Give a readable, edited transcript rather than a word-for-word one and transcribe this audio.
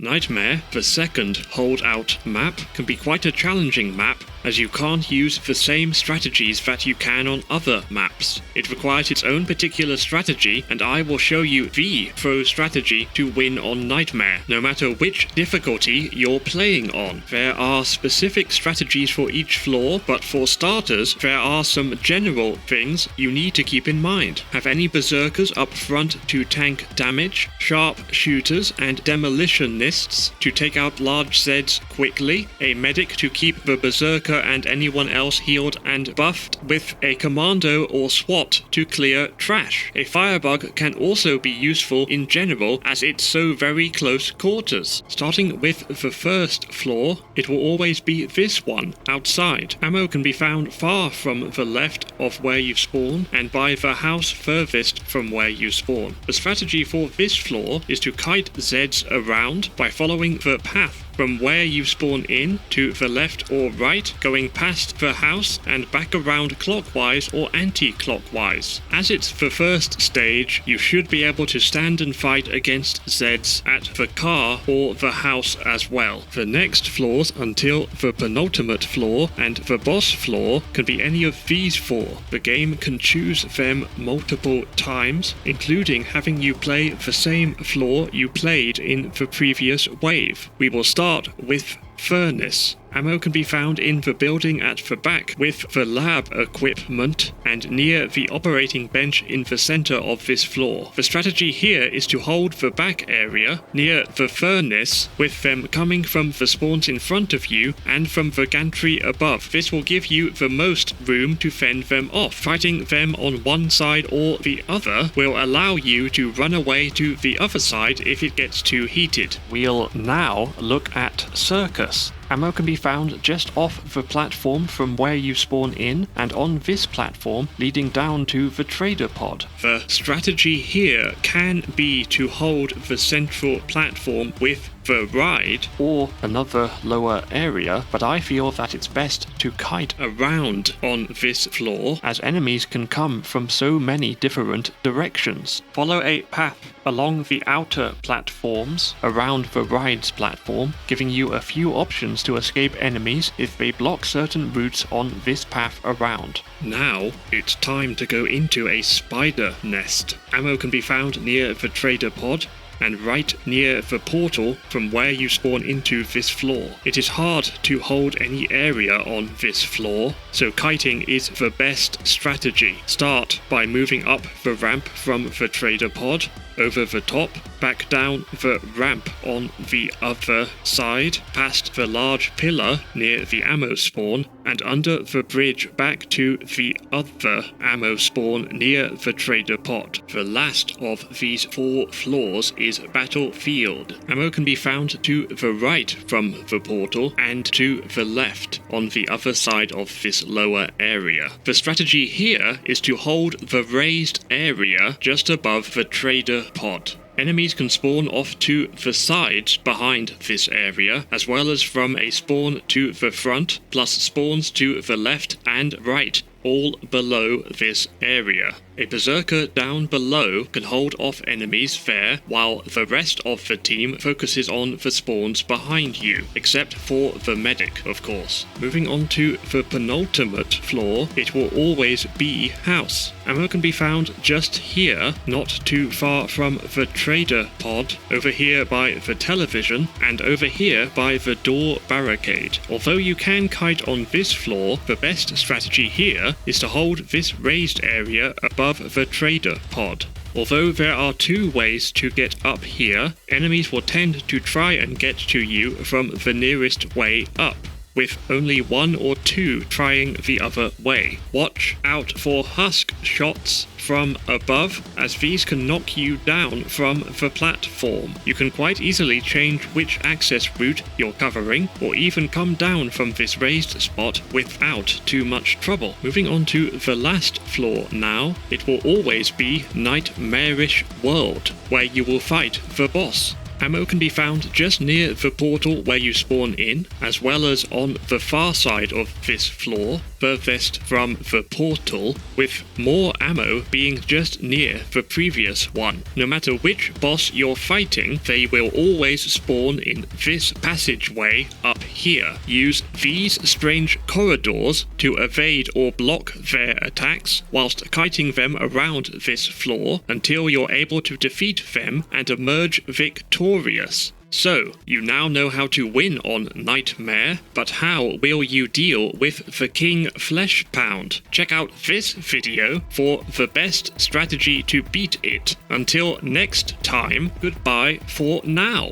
Nightmare, the second holdout map, can be quite a challenging map as you can't use the same strategies that you can on other maps. It requires its own particular strategy, and I will show you the throw strategy to win on Nightmare, no matter which difficulty you're playing on. There are specific strategies for each floor, but for starters, there are some general things you need to keep in mind. Have any berserkers up front to tank damage, sharp shooters and demolitionists to take out large Zeds quickly, a medic to keep the berserker and anyone else healed and buffed, with a commando or SWAT to clear trash. A firebug can also be useful in general as it's so very close quarters. Starting with the first floor, it will always be this one, outside. Ammo can be found far from the left of where you spawn and by the house furthest from where you spawn. The strategy for this floor is to kite Zeds around by following the path from where you spawn in to the left or right, going past the house and back around clockwise or anti-clockwise. As it's the first stage, you should be able to stand and fight against Zeds at the car or the house as well. The next floors until the penultimate floor and the boss floor can be any of these four. The game can choose them multiple times, including having you play the same floor you played in the previous wave. We will start with Furnace. Ammo can be found in the building at the back with the lab equipment and near the operating bench in the center of this floor. The strategy here is to hold the back area near the furnace with them coming from the spawns in front of you and from the gantry above. This will give you the most room to fend them off. Fighting them on one side or the other will allow you to run away to the other side if it gets too heated. We'll now look at Circus. Ammo can be found just off the platform from where you spawn in and on this platform leading down to the trader pod. The strategy here can be to hold the central platform with the ride or another lower area, but I feel that it's best to kite around on this floor as enemies can come from so many different directions. Follow a path along the outer platforms around the ride's platform, giving you a few options to escape enemies if they block certain routes on this path around. Now it's time to go into a spider nest. Ammo can be found near the trader pod and right near the portal from where you spawn into this floor. It is hard to hold any area on this floor, so kiting is the best strategy. Start by moving up the ramp from the trader pod, over the top, back down the ramp on the other side, past the large pillar near the ammo spawn, and under the bridge back to the other ammo spawn near the trader pod. The last of these four floors is Battlefield. Ammo can be found to the right from the portal and to the left on the other side of this lower area. The strategy here is to hold the raised area just above the trader pod. Enemies can spawn off to the sides behind this area, as well as from a spawn to the front, plus spawns to the left and right, all below this area. A berserker down below can hold off enemies there, while the rest of the team focuses on the spawns behind you, except for the medic, of course. Moving on to the penultimate floor, it will always be house. Ammo can be found just here, not too far from the trader pod, over here by the television, and over here by the door barricade. Although you can kite on this floor, the best strategy here is to hold this raised area above the trader pod. Although there are two ways to get up here, enemies will tend to try and get to you from the nearest way up, with only one or two trying the other way. Watch out for husk shots from above, as these can knock you down from the platform. You can quite easily change which access route you're covering, or even come down from this raised spot without too much trouble. Moving on to the last floor now, it will always be Nightmarish World, where you will fight the boss. Ammo can be found just near the portal where you spawn in, as well as on the far side of this floor. furthest from the portal, with more ammo being just near the previous one. No matter which boss you're fighting, they will always spawn in this passageway up here. Use these strange corridors to evade or block their attacks, whilst kiting them around this floor until you're able to defeat them and emerge victorious. So, you now know how to win on Nightmare, but how will you deal with the King Flesh Pound? Check out this video for the best strategy to beat it. Until next time, goodbye for now.